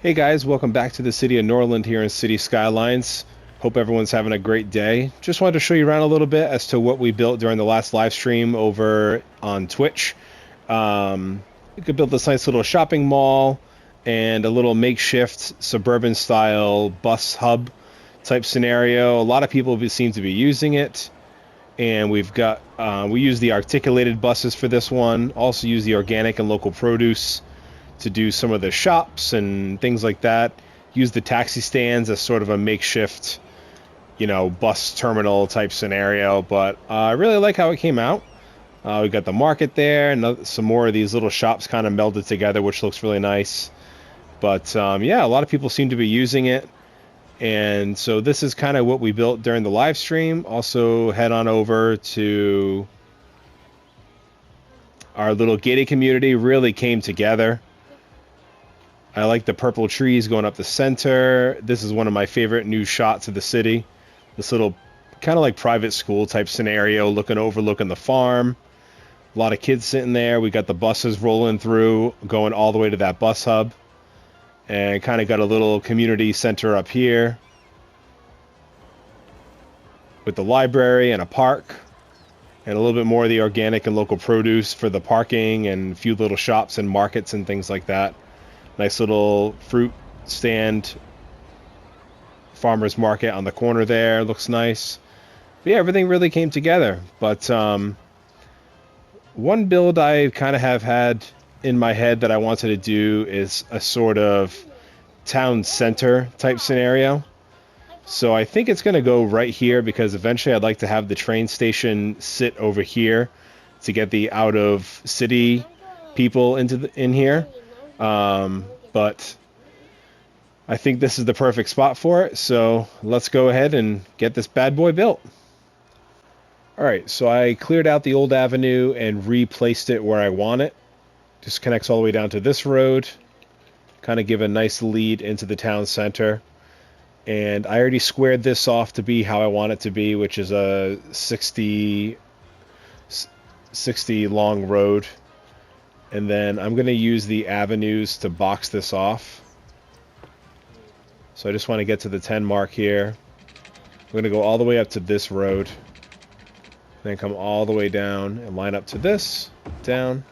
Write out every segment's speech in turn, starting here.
Hey guys, welcome back to the city of Norland here in City Skylines. Hope everyone's having a great day. Just wanted to show you around a little bit as to what we built during the last live stream over on Twitch. We could build this nice little shopping mall and a little makeshift suburban style bus hub type scenario. A lot of people seem to be using it, and we use the articulated buses for this one. Also use the organic and local produce to do some of the shops and things like that. Use the taxi stands as sort of a makeshift, bus terminal type scenario. But I really like how it came out. We got the market there, and some more of these little shops kind of melded together, which looks really nice. But yeah, a lot of people seem to be using it. And so this is kind of what we built during the live stream. Also, head on over to our little gated community. Really came together. I like the purple trees going up the center. This is one of my favorite new shots of the city. This little kind of like private school type scenario, overlooking the farm. A lot of kids sitting there. We got the buses rolling through, going all the way to that bus hub. And kind of got a little community center up here with the library and a park. And a little bit more of the organic and local produce for the parking, and a few little shops and markets and things like that. Nice little fruit stand, farmer's market on the corner there. Looks nice. But yeah, everything really came together. But one build I kind of have had in my head that I wanted to do is a sort of town center type scenario. So I think it's going to go right here, because eventually I'd like to have the train station sit over here to get the out of city people in here. But I think this is the perfect spot for it, so let's go ahead and get this bad boy built. Alright, so I cleared out the old avenue and replaced it where I want it. Just connects all the way down to this road. Kind of give a nice lead into the town center. And I already squared this off to be how I want it to be, which is a 60 long road. And then I'm going to use the avenues to box this off. So I just want to get to the 10 mark here. I'm going to go all the way up to this road. Then come all the way down and line up to this. Down.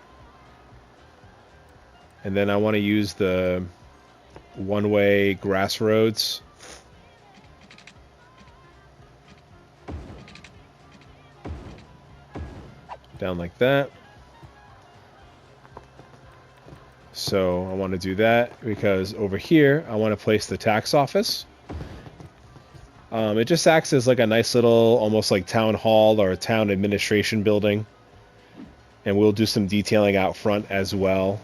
And then I want to use the one-way grass roads. Down like that. So I want to do that because over here I want to place the tax office. It just acts as like a nice little, almost like town hall or a town administration building. And we'll do some detailing out front as well.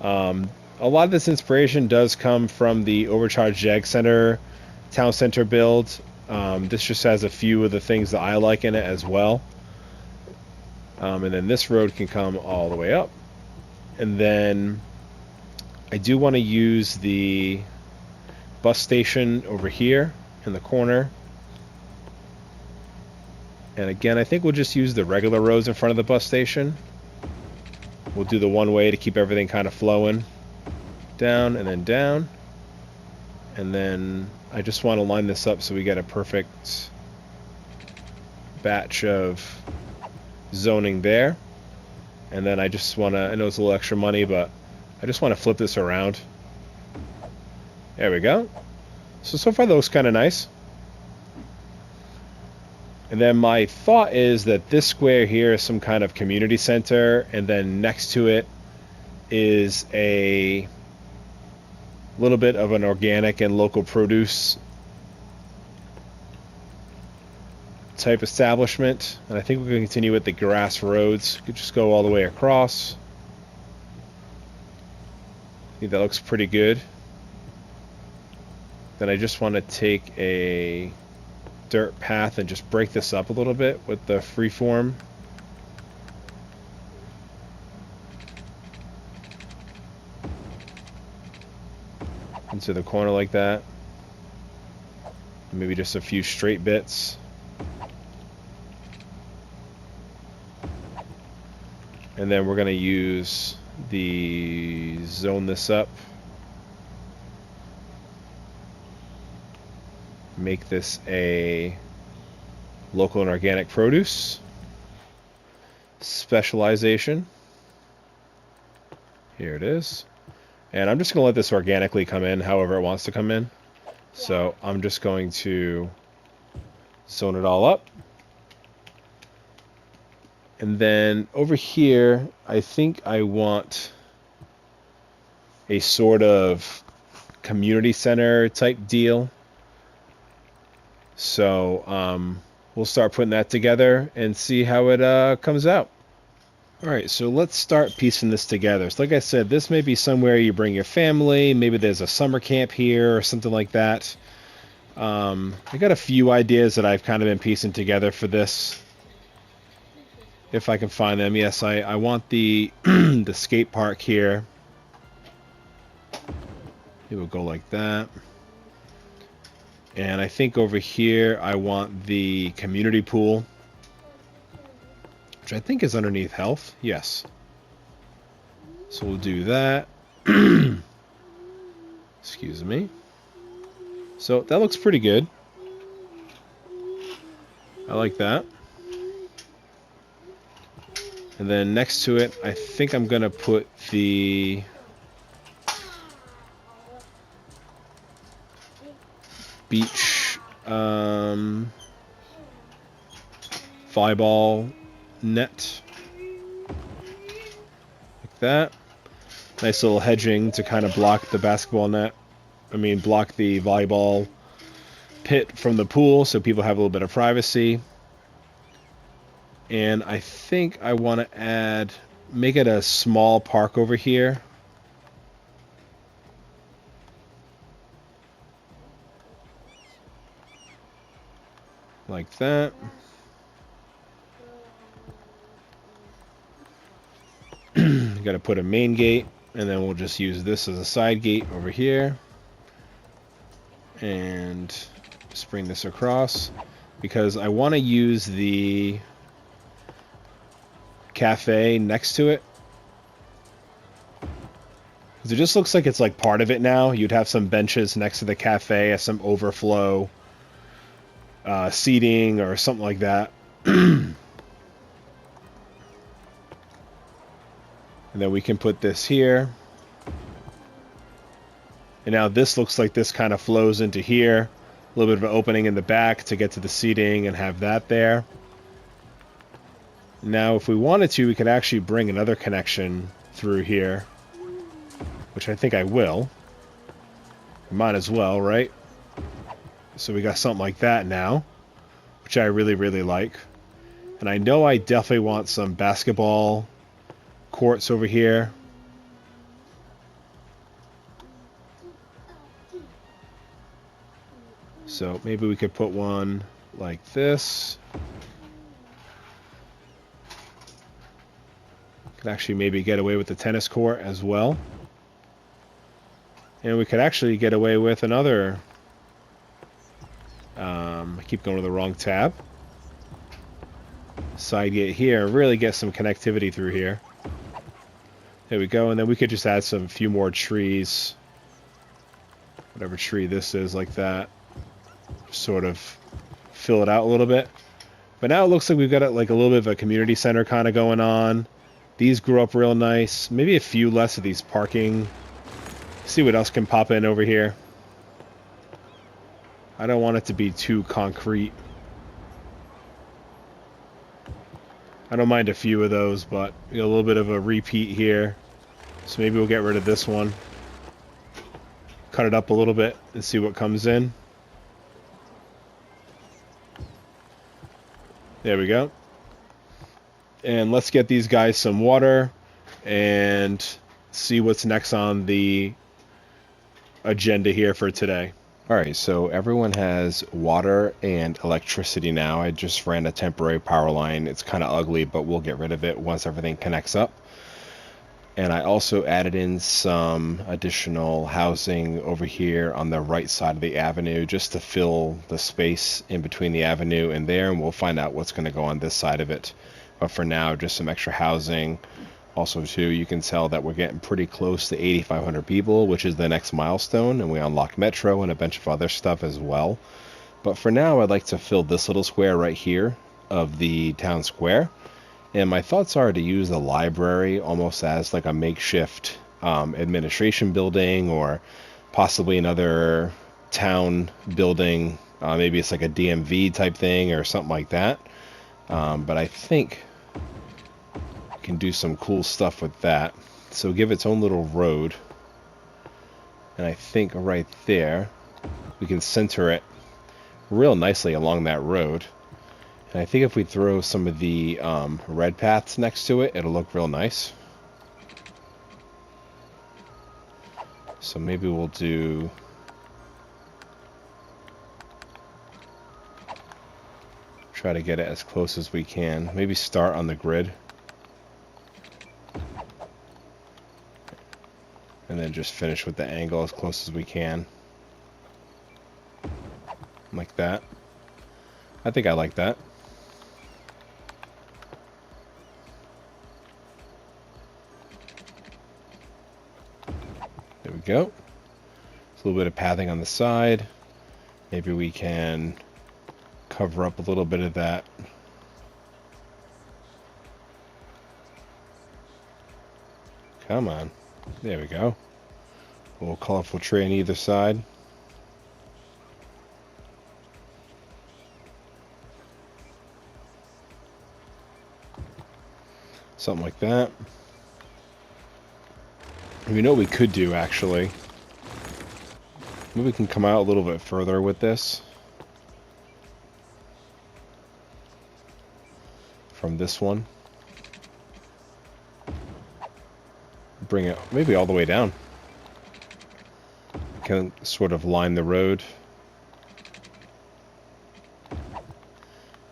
A lot of this inspiration does come from the Overcharged Jag Center town center build. This just has a few of the things that I like in it as well. And then this road can come all the way up. And then I do want to use the bus station over here in the corner. And again, I think we'll just use the regular roads in front of the bus station. We'll do the one way to keep everything kind of flowing. Down and then down. And then I just want to line this up so we get a perfect batch of zoning there. And then I just want to, I know it's a little extra money, but I just want to flip this around. There we go. So far that looks kind of nice. And then my thought is that this square here is some kind of community center, and then next to it is a little bit of an organic and local produce type establishment. And I think we're going to continue with the grass roads. You could just go all the way across. I think that looks pretty good. Then I just want to take a dirt path and just break this up a little bit with the freeform. Into the corner like that. Maybe just a few straight bits. And then we're going to use the zone this up make this a local and organic produce. Specialization. Here it is. And I'm just going to let this organically come in however it wants to come in. So I'm just going to zone it all up. And then over here, I think I want a sort of community center type deal. So we'll start putting that together and see how it comes out. All right, so let's start piecing this together. So like I said, this may be somewhere you bring your family. Maybe there's a summer camp here or something like that. I got a few ideas that I've kind of been piecing together for this. If I can find them. Yes, I want the the skate park here. It will go like that. And I think over here I want the community pool, which I think is underneath health. Yes. So we'll do that. Excuse me. So that looks pretty good. I like that. And then next to it, I think I'm going to put the beach volleyball net. Like that. Nice little hedging to kind of block the basketball net. Block the volleyball pit from the pool so people have a little bit of privacy. And I think I want to make it a small park over here. Like that. Got to put a main gate, and then we'll just use this as a side gate over here. And just bring this across, because I want to use the cafe next to it. Because it just looks like it's like part of it now. You'd have some benches next to the cafe as some overflow seating or something like that. And then we can put this here. And now this looks like this kind of flows into here. A little bit of an opening in the back to get to the seating and have that there. Now, if we wanted to, we could actually bring another connection through here, which I think I will. Might as well, right? So we got something like that now, which I really, really like. And I know I definitely want some basketball courts over here. So maybe we could put one like this. Could actually maybe get away with the tennis court as well. And we could actually get away with another... I keep going to the wrong tab. Side gate here. Really get some connectivity through here. There we go. And then we could just add some few more trees. Whatever tree this is, like that. Sort of fill it out a little bit. But now it looks like we've got like a little bit of a community center kind of going on. These grew up real nice. Maybe a few less of these parking. See what else can pop in over here. I don't want it to be too concrete. I don't mind a few of those, but a little bit of a repeat here. So maybe we'll get rid of this one. Cut it up a little bit and see what comes in. There we go. And let's get these guys some water and see what's next on the agenda here for today. Alright, so everyone has water and electricity now. I just ran a temporary power line. It's kind of ugly, but we'll get rid of it once everything connects up. And I also added in some additional housing over here on the right side of the avenue just to fill the space in between the avenue and there, and we'll find out what's going to go on this side of it. But for now, just some extra housing. Also, too, you can tell that we're getting pretty close to 8,500 people, which is the next milestone, and we unlock Metro and a bunch of other stuff as well. But for now, I'd like to fill this little square right here of the town square. And my thoughts are to use the library almost as like a makeshift administration building, or possibly another town building. Maybe it's like a DMV type thing or something like that. But I think we can do some cool stuff with that. So give its own little road. And I think right there, we can center it real nicely along that road. And I think if we throw some of the red paths next to it, it'll look real nice. So maybe we'll do... try to get it as close as we can. Maybe start on the grid. And then just finish with the angle as close as we can. Like that. I think I like that. There we go. It's a little bit of pathing on the side. Maybe we can cover up a little bit of that. Come on. There we go. A little colorful tree on either side. Something like that. We know what we could do, actually. Maybe we can come out a little bit further with this. From this one. Bring it maybe all the way down. Can sort of line the road.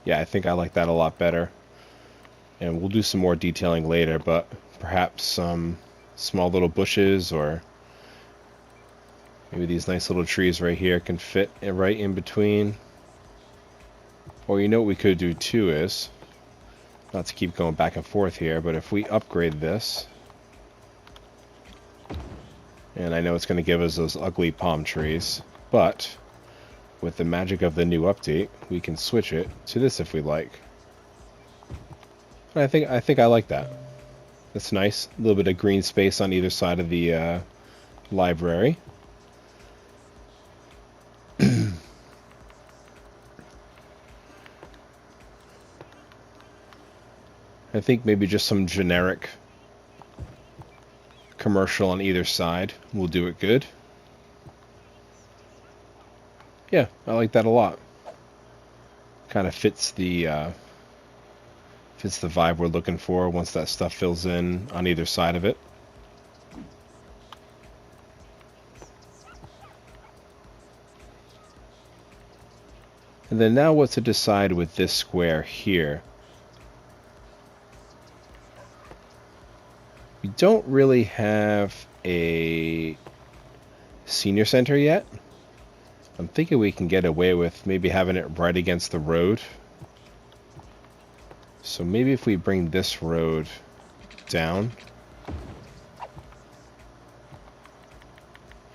Yeah, I think I like that a lot better. And we'll do some more detailing later, but perhaps some small little bushes, or maybe these nice little trees right here can fit right in between. Or you know what we could do too is, not to keep going back and forth here, but if we upgrade this, and I know it's going to give us those ugly palm trees, but with the magic of the new update, we can switch it to this if we like. And I think I like that. That's nice. A little bit of green space on either side of the library. I think maybe just some generic commercial on either side will do it good. Yeah, I like that a lot. Kind of fits the vibe we're looking for once that stuff fills in on either side of it. And then now what to decide with this square here. We don't really have a senior center yet. I'm thinking we can get away with maybe having it right against the road. So maybe if we bring this road down,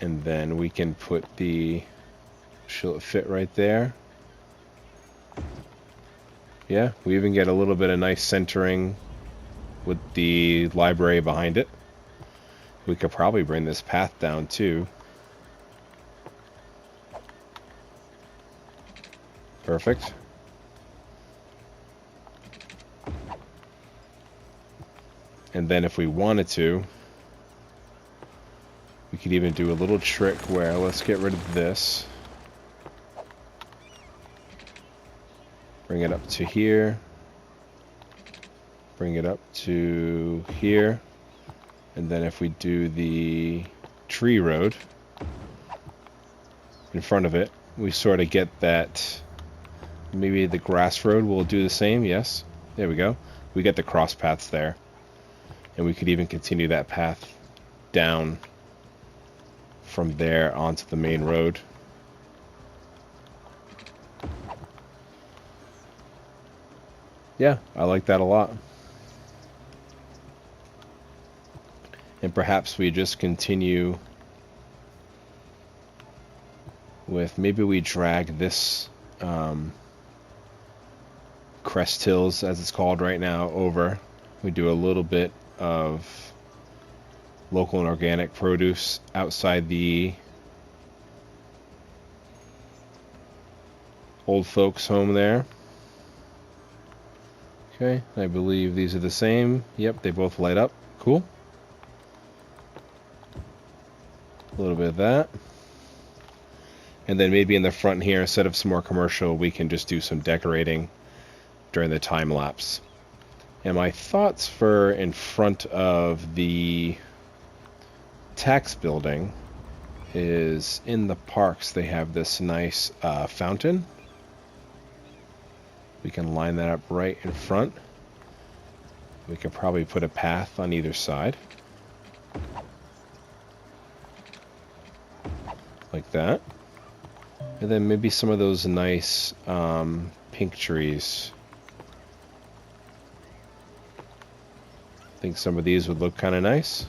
and then we can put the, shall it fit right there? Yeah, we even get a little bit of nice centering with the library behind it. We could probably bring this path down too. Perfect. And then if we wanted to, we could even do a little trick where, let's get rid of this. Bring it up to here. Bring it up to here. And then if we do the tree road in front of it, we sort of get that. Maybe the grass road will do the same. Yes. There we go. We get the cross paths there. And we could even continue that path down from there onto the main road. Yeah, I like that a lot. And perhaps we just continue with, maybe we drag this Crest Hills, as it's called right now, over. We do a little bit of local and organic produce outside the old folks home there. Okay, I believe these are the same. Yep, they both light up. Cool. A little bit of that. And then maybe in the front here, instead of some more commercial, we can just do some decorating during the time lapse. And my thoughts for in front of the tax building is in the parks they have this nice fountain. We can line that up right in front. We could probably put a path on either side. Like that. And then maybe some of those nice pink trees. I think some of these would look kind of nice.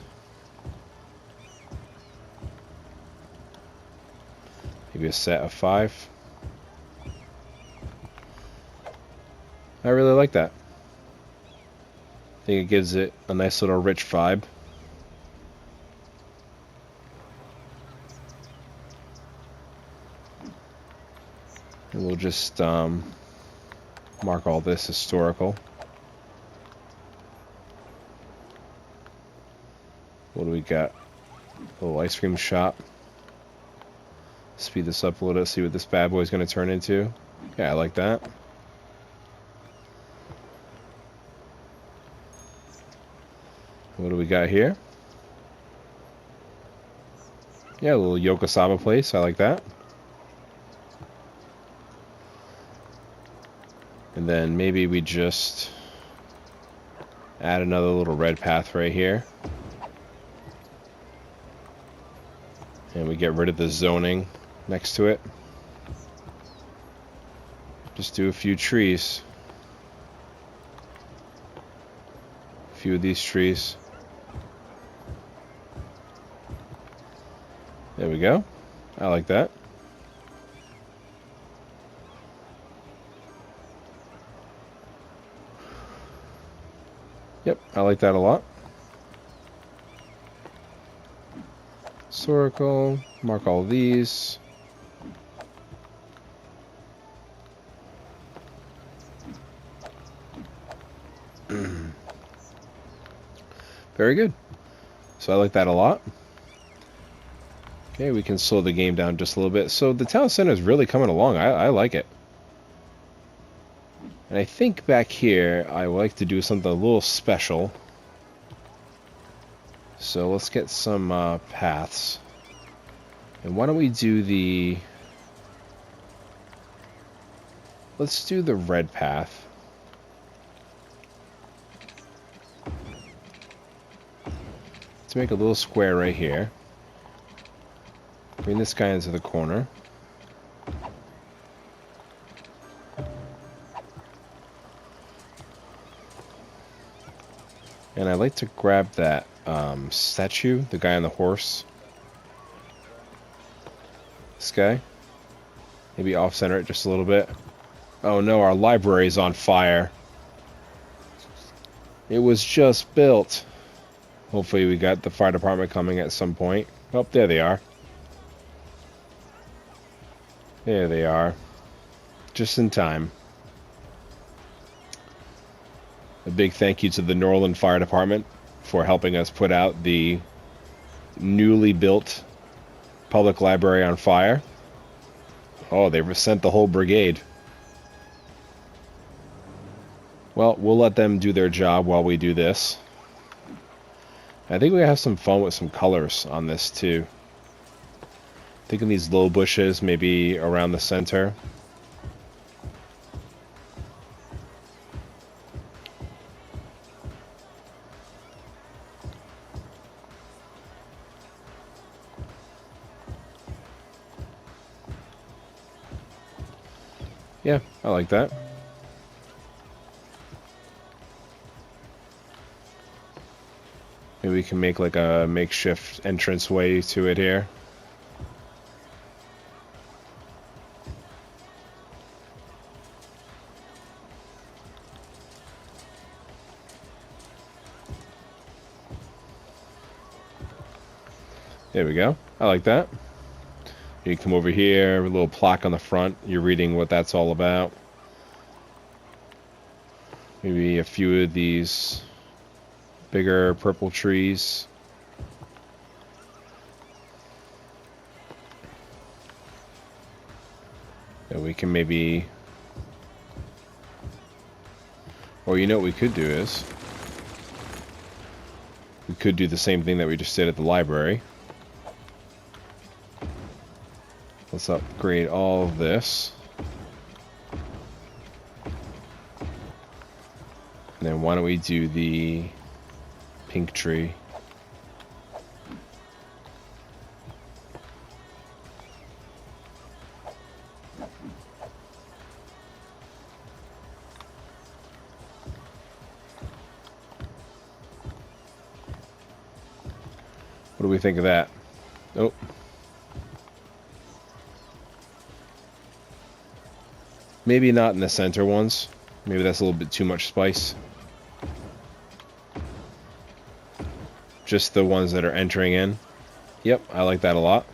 Maybe a set of 5. I really like that. I think it gives it a nice little rich vibe. And we'll just mark all this historical. What do we got? A little ice cream shop. Speed this up a little, see what this bad boy is going to turn into. Yeah, I like that. What do we got here? Yeah, a little Yokosuka place. I like that. And then maybe we just add another little red path right here. And we get rid of the zoning next to it. Just do a few trees. A few of these trees. There we go. I like that. Yep, I like that a lot. Historical, mark all these. Very good. So I like that a lot. Okay, we can slow the game down just a little bit. So the town center is really coming along. I like it. And I think back here, I would like to do something a little special. So let's get some paths. And why don't we do the... Let's do the red path. Let's make a little square right here. Bring this guy into the corner. And I'd like to grab that statue, the guy on the horse. This guy. Maybe off-center it just a little bit. Oh no, our library's on fire. It was just built. Hopefully we got the fire department coming at some point. Oh, there they are. There they are. Just in time. A big thank you to the Norland Fire Department for helping us put out the newly built public library on fire. Oh, they've sent the whole brigade. Well, we'll let them do their job while we do this. I think we have some fun with some colors on this too. Thinking these low bushes, maybe around the center. Yeah, I like that. Maybe we can make like a makeshift entranceway to it here. There we go. I like that. You come over here, a little plaque on the front. You're reading what that's all about. Maybe a few of these bigger purple trees. That we can maybe... Or you know what we could do is... We could do the same thing that we just did at the library. Let's upgrade all of this. And then why don't we do the pink tree? What do we think of that? Oh. Maybe not in the center ones. Maybe that's a little bit too much spice. Just the ones that are entering in. Yep, I like that a lot.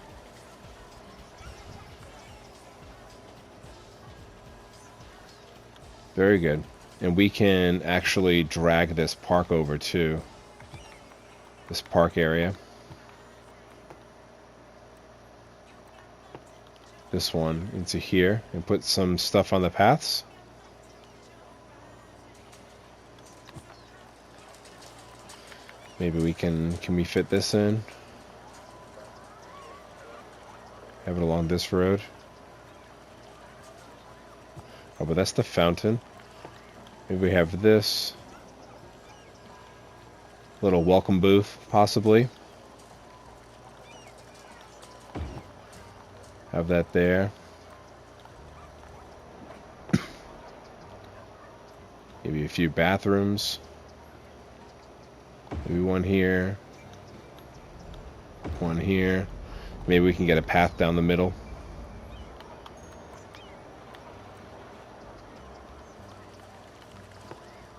Very good. And we can actually drag this park over too. This park area. This one into here and put some stuff on the paths. Maybe we can we fit this in? Have it along this road. Oh, but that's the fountain. Maybe we have this little welcome booth, possibly. Have that there. Maybe a few bathrooms. Maybe one here. One here. Maybe we can get a path down the middle.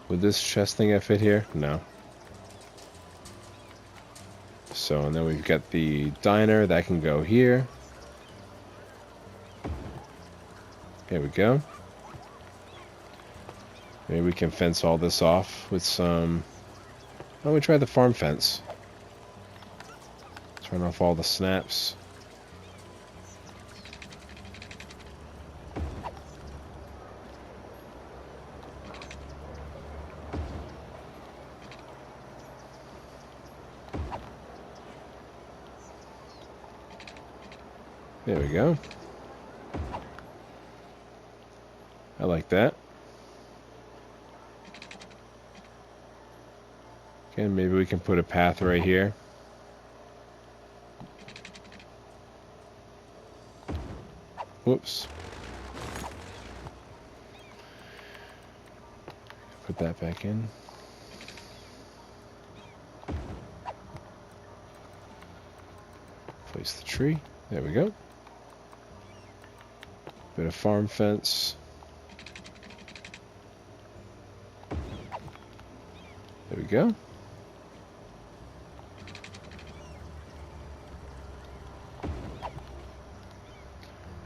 Would this chest thing fit here? No. So, and then we've got the diner. That can go here. There we go. Maybe we can fence all this off with some... Why don't we try the farm fence? Turn off all the snaps. There we go. I like that. Okay, maybe we can put a path right here. Whoops. Put that back in. Place the tree. There we go. Bit of farm fence. There we go.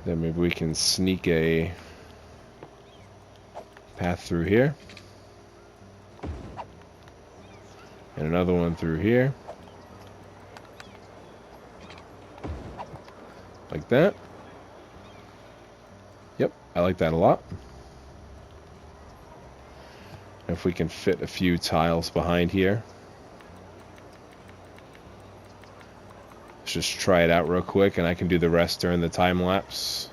Then maybe we can sneak a path through here. And another one through here. Like that. Yep, I like that a lot. If we can fit a few tiles behind here. Let's just try it out real quick and I can do the rest during the time lapse.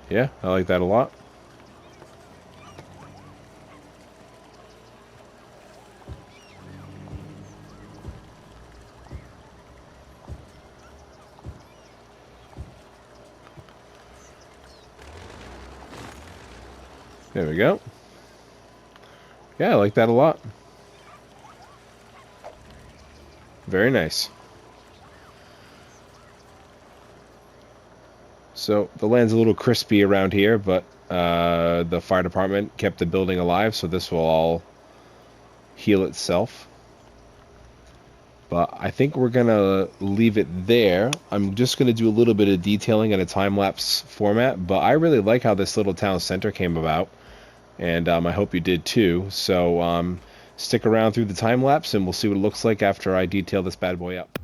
Yeah, I like that a lot. There we go. Yeah, I like that a lot. Very nice. So the land's a little crispy around here, but The fire department kept the building alive, so this will all heal itself. But I think we're going to leave it there. I'm just going to do a little bit of detailing in a time-lapse format, but I really like how this little town center came about, and I hope you did too. So stick around through the time-lapse, and we'll see what it looks like after I detail this bad boy up.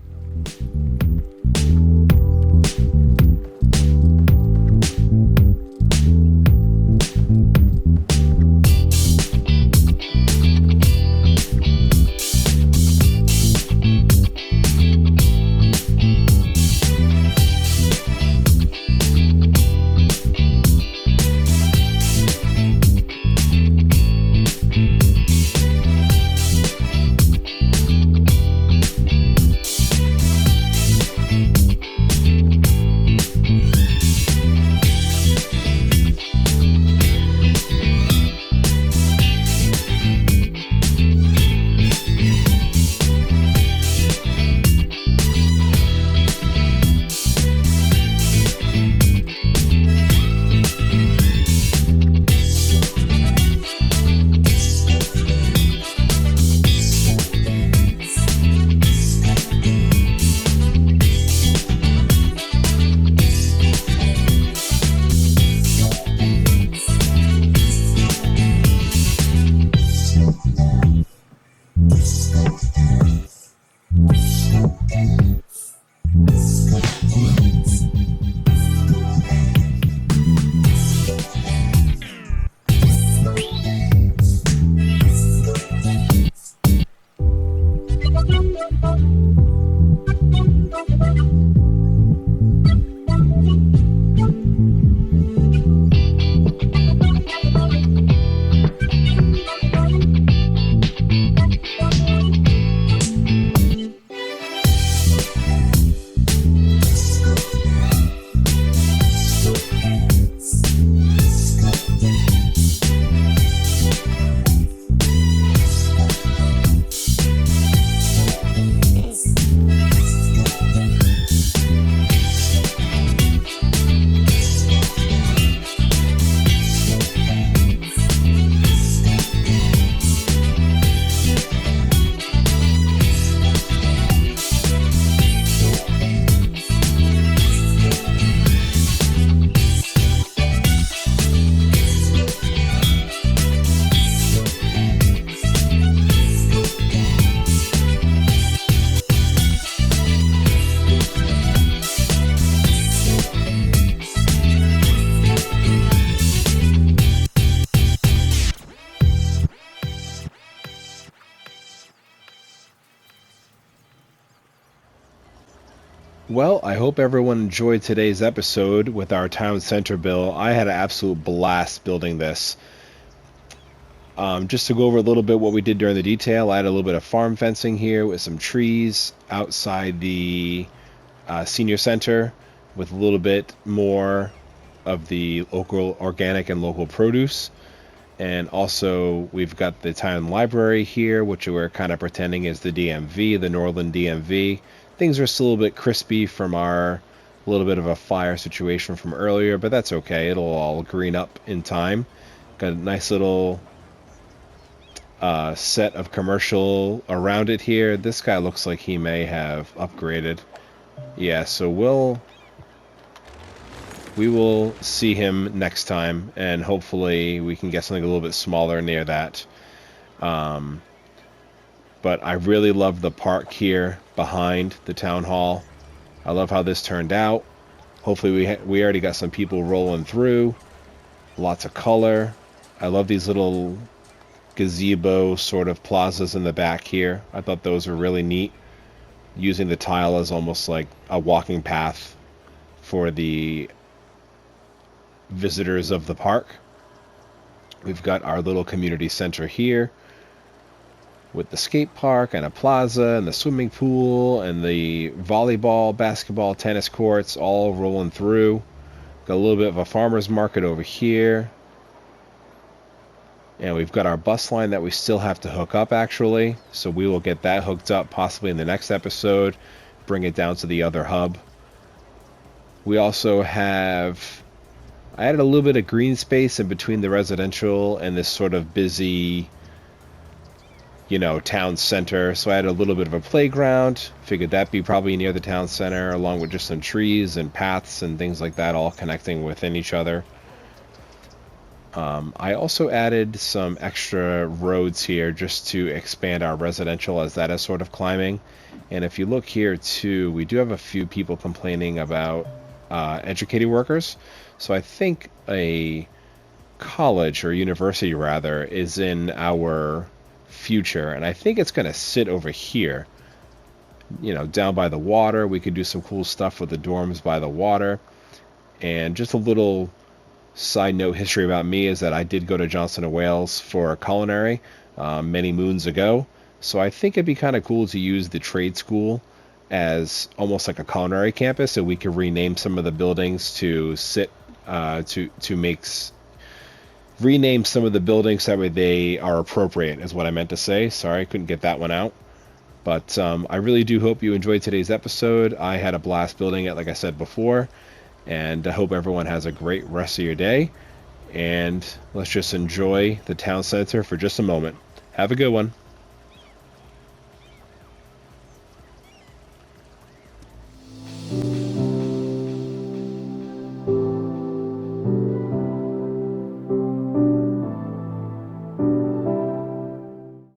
Well, I hope everyone enjoyed today's episode with our town center build. I had an absolute blast building this. Just to go over a little bit what we did during the detail, I had a little bit of farm fencing here with some trees outside the senior center with a little bit more of the local organic and local produce. And also we've got the town library here, which we're kind of pretending is the DMV, the Norland DMV. Things are still a little bit crispy from our little bit of a fire situation from earlier, but that's okay. It'll all green up in time. Got a nice little set of commercial around it here. This guy looks like he may have upgraded. Yeah, so we will see him next time, and hopefully we can get something a little bit smaller near that. But I really love the park here behind the town hall. I love how this turned out. Hopefully we already got some people rolling through. Lots of color. I love these little gazebo sort of plazas in the back here. I thought those were really neat. Using the tile as almost like a walking path for the visitors of the park. We've got our little community center here with the skate park and a plaza and the swimming pool and the volleyball, basketball, tennis courts all rolling through. Got a little bit of a farmer's market over here. And we've got our bus line that we still have to hook up, actually. So we will get that hooked up possibly in the next episode. Bring it down to the other hub. We also have I added a little bit of green space in between the residential and this sort of busy, town center. So I had a little bit of a playground. Figured that'd be probably near the town center, along with just some trees and paths and things like that, all connecting within each other. I also added some extra roads here just to expand our residential, as that is sort of climbing. And if you look here too, we do have a few people complaining about educated workers. So I think a college, or university rather, is in our future, and I think it's going to sit over here, down by the water. We could do some cool stuff with the dorms by the water. And just a little side note history about me is that I did go to Johnson & Wales for culinary many moons ago. So I think it'd be kind of cool to use the trade school as almost like a culinary campus, so we could rename some of the buildings to rename some of the buildings that way they are appropriate, is what I meant to say. Sorry, I couldn't get that one out. But I really do hope you enjoyed today's episode. I had a blast building it, like I said before. And I hope everyone has a great rest of your day. And let's just enjoy the town center for just a moment. Have a good one.